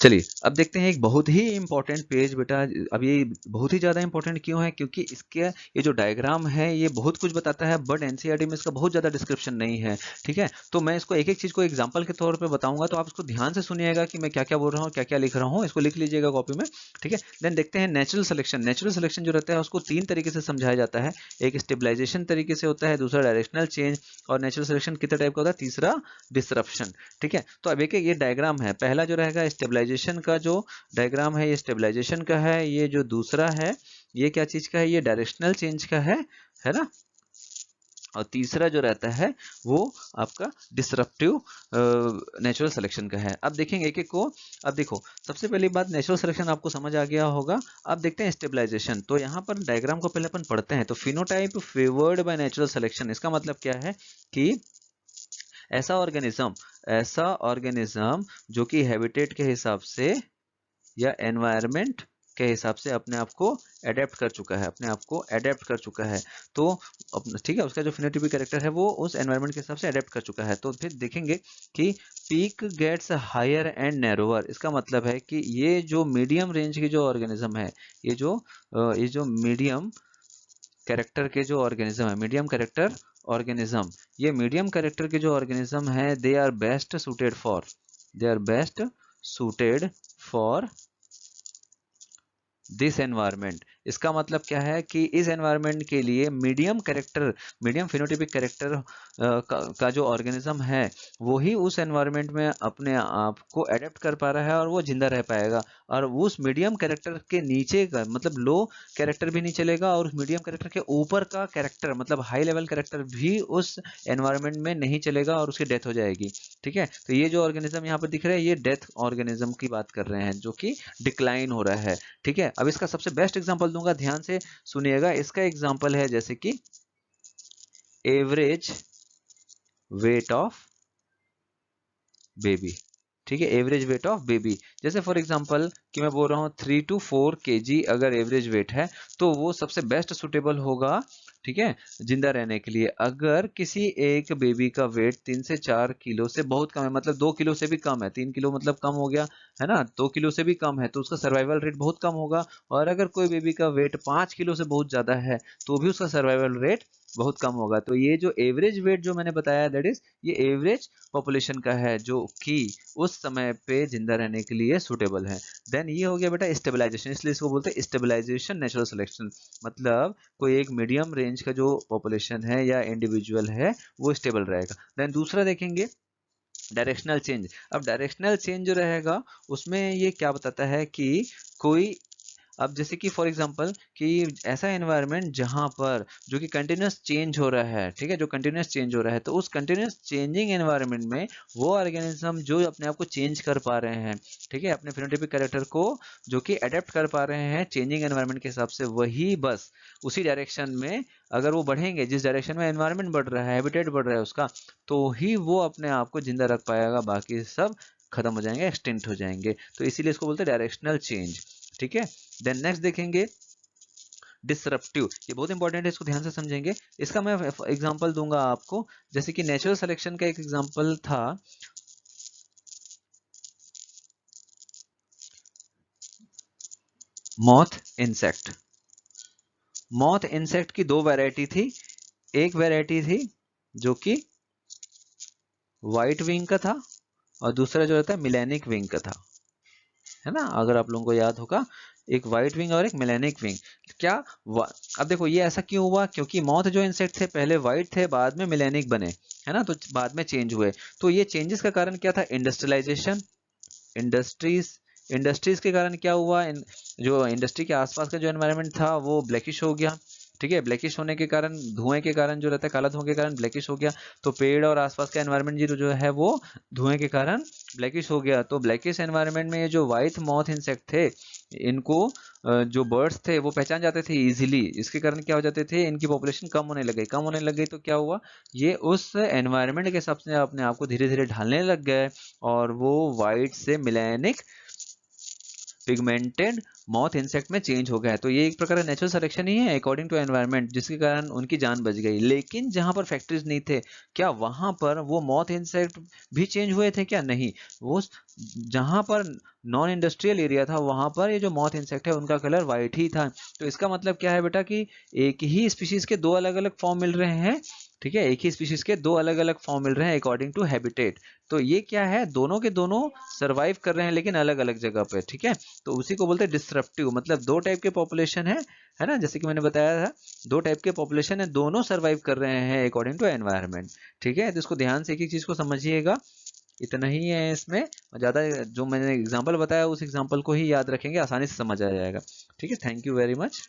चलिए अब देखते हैं एक बहुत ही इंपॉर्टेंट पेज बेटा। अब ये बहुत ही ज़्यादा इंपॉर्टेंट क्यों है, क्योंकि इसके ये जो डायग्राम है ये बहुत कुछ बताता है, बट एनसीईआरटी में इसका बहुत ज़्यादा डिस्क्रिप्शन नहीं है। ठीक है, तो मैं इसको एक एक चीज़ को एग्जांपल के तौर पे बताऊंगा, तो आप इसको ध्यान से सुनिएगा कि मैं क्या क्या बोल रहा हूँ, क्या क्या लिख रहा हूँ, इसको लिख लीजिएगा कॉपी में। ठीक है, देन देखते हैं नेचुरल सिलेक्शन। नेचुरल सिलेक्शन जो रहता है उसको तीन तरीके से समझाया जाता है। एक स्टेबलाइजेशन तरीके से होता है, दूसरा डायरेक्शनल चेंज, और नेचुरल सिलेक्शन कितने टाइप का होता है, तीसरा डिसरप्शन। ठीक है, तो अब एक ये डायग्राम है, पहला जो रहेगा स्टेबलाइजेशन का जो डायग्राम है ये स्टेबलाइजेशन का है, ये जो दूसरा है ये क्या चीज का है, ये डायरेक्शनल चेंज का है ना, और तीसरा जो रहता है वो आपका डिसरप्टिव नेचुरल सिलेक्शन का है। अब देखेंगे एक एक को। अब देखो, सबसे पहली बात नेचुरल सिलेक्शन आपको समझ आ गया होगा। अब देखते हैं स्टेबलाइजेशन। तो यहाँ पर डायग्राम को पहले अपन पढ़ते हैं। तो phenotype favoured by natural selection, इसका मतलब क्या है कि ऐसा ऑर्गेनिज्म जो कि हैबिटेट के हिसाब से या एनवायरनमेंट के हिसाब से अपने आप को अडेप्ट कर चुका है, तो ठीक है, उसका जो फिनोटाइपिक कैरेक्टर है वो उस एनवायरनमेंट के हिसाब से अडेप्ट कर चुका है। तो फिर देखेंगे कि peak gets higher and narrower, इसका मतलब है कि ये जो मीडियम रेंज की जो ऑर्गेनिज्म है, ये जो मीडियम कैरेक्टर के जो ऑर्गेनिज्म है, मीडियम कैरेक्टर ऑर्गेनिज्म, ये मीडियम कैरेक्टर के जो ऑर्गेनिज्म है they are best suited for this environment. इसका मतलब क्या है कि इस एनवायरनमेंट के लिए मीडियम फिनोटिपिक कैरेक्टर का जो ऑर्गेनिज्म है वो ही उस एनवायरनमेंट में अपने आप को एडेप्ट कर पा रहा है और वो जिंदा रह पाएगा। और उस मीडियम कैरेक्टर के नीचे का मतलब लो कैरेक्टर भी नहीं चलेगा, और उस मीडियम कैरेक्टर के ऊपर का कैरेक्टर मतलब हाई लेवल कैरेक्टर भी उस एनवायरनमेंट में नहीं चलेगा और उसकी डेथ हो जाएगी। ठीक है, तो ये जो ऑर्गेनिज्म यहाँ पर दिख रहा है ये डेथ ऑर्गेनिज्म की बात कर रहे हैं जो कि डिक्लाइन हो रहा है। ठीक है, अब इसका सबसे बेस्ट एग्जांपल दूंगा, ध्यान से सुनिएगा। इसका एग्जांपल है जैसे कि एवरेज वेट ऑफ बेबी। ठीक है, एवरेज वेट ऑफ बेबी, जैसे फॉर एग्जांपल कि मैं बोल रहा हूँ 3 to 4 kg अगर एवरेज वेट है तो वो सबसे बेस्ट सुटेबल होगा। ठीक है, जिंदा रहने के लिए। अगर किसी एक बेबी का वेट 3 से 4 किलो से बहुत कम है, मतलब 2 किलो से भी कम है, 3 किलो मतलब कम हो गया है ना, 2 किलो से भी कम है, तो उसका सर्वाइवल रेट बहुत कम होगा। और अगर कोई बेबी का वेट 5 किलो से बहुत ज्यादा है तो भी उसका सर्वाइवल रेट बहुत कम होगा। तो ये जो एवरेज वेट जो मैंने बताया दैट इज ये एवरेज पॉपुलेशन का है जो कि उस समय पे जिंदा रहने के लिए सुटेबल है। देन ये हो गया बेटा स्टेबलाइजेशन, इसलिए इसको बोलते हैं स्टेबलाइजेशन नेचुरल सिलेक्शन। मतलब कोई एक मीडियम रेंज का जो पॉपुलेशन है या इंडिविजुअल है वो स्टेबल रहेगा। देन दूसरा देखेंगे डायरेक्शनल चेंज। अब डायरेक्शनल चेंज जो रहेगा उसमें ये क्या बताता है कि कोई, अब जैसे कि फॉर एग्जांपल कि ऐसा एनवायरनमेंट जहां पर जो कि कंटिन्यूस चेंज हो रहा है, ठीक है, जो कंटिन्यूस चेंज हो रहा है, तो उस कंटिन्यूस चेंजिंग एनवायरनमेंट में वो ऑर्गेनिज्म जो अपने आप को चेंज कर पा रहे हैं, ठीक है, अपने फिनोटाइपिक कैरेक्टर को जो कि अडेप्ट कर पा रहे हैं चेंजिंग एनवायरनमेंट के हिसाब से, वही बस उसी डायरेक्शन में अगर वो बढ़ेंगे जिस डायरेक्शन में एनवायरनमेंट बढ़ रहा है, हैबिटेट बढ़ रहा है उसका, तो ही वो अपने आप को जिंदा रख पाएगा, बाकी सब खत्म हो जाएंगे, एक्सटिंक्ट हो जाएंगे। तो इसीलिए इसको बोलते हैं डायरेक्शनल चेंज। ठीक है, देन नेक्स्ट देखेंगे डिसरप्टिव। ये बहुत इंपॉर्टेंट है, इसको ध्यान से समझेंगे। इसका मैं एग्जांपल दूंगा आपको, जैसे कि नेचुरल सिलेक्शन का एक एग्जांपल था मॉथ इंसेक्ट। मॉथ इंसेक्ट की दो वैरायटी थी। एक वैरायटी थी जो कि व्हाइट विंग का था और दूसरा जो रहता है मिलेनिक विंग का था, है ना, अगर आप लोगों को याद होगा, एक व्हाइट विंग और एक मिलेनिक विंग। क्या अब देखो ये ऐसा क्यों हुआ, क्योंकि मॉथ जो इंसेक्ट थे पहले व्हाइट थे, बाद में मिलेनिक बने, है ना, तो बाद में चेंज हुए। तो ये चेंजेस का कारण क्या था, इंडस्ट्रियलाइजेशन, इंडस्ट्रीज इंडस्ट्रीज के कारण क्या हुआ, जो इंडस्ट्री के आसपास का जो एनवायरनमेंट था वो ब्लैकिश हो गया। ठीक है, ब्लैकिश होने के कारण, धुएं के कारण जो रहता है, काला धुआं के कारण ब्लैकिश हो गया। तो पेड़ और आसपास का एनवायरनमेंट जो है वो धुएं के कारण ब्लैकिश हो गया। तो ब्लैकिश एनवायरनमेंट में ये जो व्हाइट मॉथ इंसेक्ट थे, इनको जो बर्ड्स थे वो पहचान जाते थे इजीली। इसके कारण क्या हो जाते थे, इनकी पॉपुलेशन कम होने लग गई। तो क्या हुआ, ये उस एनवायरनमेंट के हिसाब से अपने आप को धीरे धीरे ढालने लग गए और वो व्हाइट से मिलेनिक पिगमेंटेड मॉथ इंसेक्ट में चेंज हो गया है। तो ये एक प्रकार का नेचुरल सिलेक्शन ही है अकॉर्डिंग टू एनवायरनमेंट, जिसके कारण उनकी जान बच गई। लेकिन जहां पर फैक्ट्रीज नहीं थे, क्या वहां पर वो मॉथ इंसेक्ट भी चेंज हुए थे क्या? नहीं। वो जहां पर नॉन इंडस्ट्रियल एरिया था वहां पर ये जो मॉथ इंसेक्ट है उनका कलर व्हाइट ही था। तो इसका मतलब क्या है बेटा कि एक ही स्पीशीज के दो अलग अलग फॉर्म मिल रहे हैं। ठीक है, एक ही स्पीशीज के दो अलग अलग फॉर्म मिल रहे हैं अकॉर्डिंग टू हैबिटेट। तो ये क्या है, दोनों के दोनों सरवाइव कर रहे हैं लेकिन अलग अलग जगह पे। ठीक है, तो उसी को बोलते हैं डिसरप्टिव, मतलब दो टाइप के पॉपुलेशन है ना, जैसे कि मैंने बताया था दो टाइप के पॉपुलेशन है, दोनों सरवाइव कर रहे हैं अकॉर्डिंग टू एनवायरनमेंट। ठीक है, तो इसको ध्यान से एक एक चीज को समझिएगा। इतना ही है इसमें, ज्यादा जो मैंने एग्जांपल बताया उस एग्जांपल को ही याद रखेंगे, आसानी से समझ आ जाएगा। ठीक है, थैंक यू वेरी मच।